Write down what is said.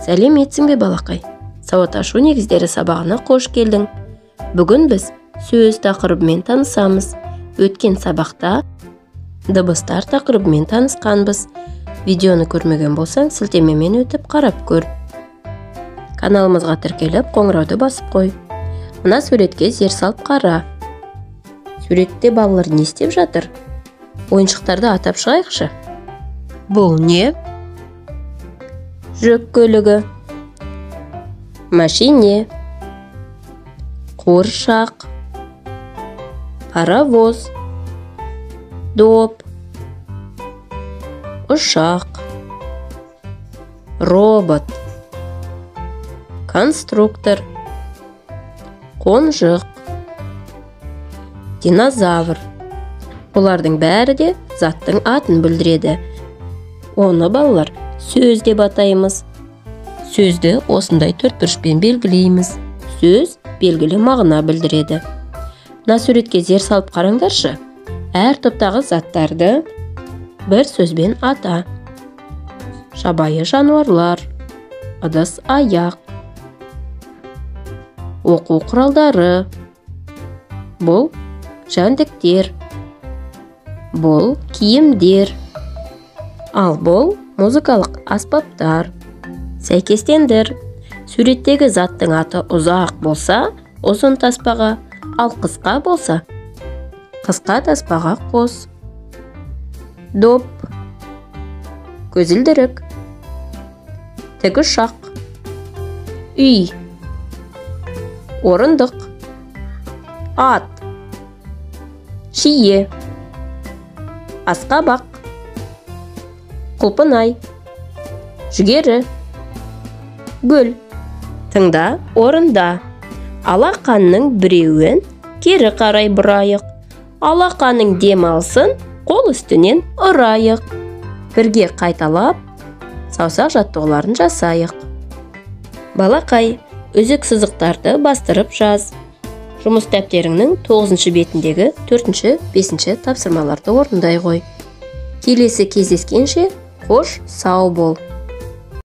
Сәлеметсің бе балақай? Сауат ашу негіздері сабағына қош келдің. Бүгін біз сөз тақырыбымен танысамыз. Өткен сабақта дыбыстар тақырыбымен танысқанбыз. Видеоны көрмеген болсаң, сілтемемен өтіп қарап көр. Каналымызға тіркеліп, қоңырауды басып қой. Мына суретке зер салып қара. Суретте балалар не істеп жатыр? Ойыншықтарды атап шығайықшы. Бұл не? Жүк көлігі, машине, қуыршақ, паровоз, доп, ұшақ, робот, конструктор, қонжық, динозавр. Бұлардың бәрі де заттың атын білдіреді. Оны балалар сөз деп атаймыз. Сөзді осындай төртбұрышпен белгілейміз. Сөз белгілі мағына білдіреді. Мына суретке зер салып қараңдаршы. Әр топтағы заттарды бір сөзбен ата. Жабайы жануарлар, ыдыс аяқ, оқу құралдары, бұл жәндіктер, бұл киімдер, ал бұл музыкалық аспаптар. Сәйкестендір. Суреттегі заттың аты ұзақ болса, ұзын таспаға, ал қысқа болса, қысқа таспаға қос. Доп, көзілдірік, тікұшақ, үй, орындық, ат, шие, асқабақ, құлпынай, жүгері, гүл. Тыңда, орында. Алақанның біреуін кері қарай бұрайық. Алақанның дем алсын, қол үстінен ұрайық. Бірге қайталап, саусақ жаттығуларын жасайық. Балақай, үзік сызықтарды бастырып жаз. Жұмыс дәптеріңнің 9-шы бетіндегі 4-ші, 5-ші тапсырмаларды орындай қой. Келесі кездескенше қош, сау бол.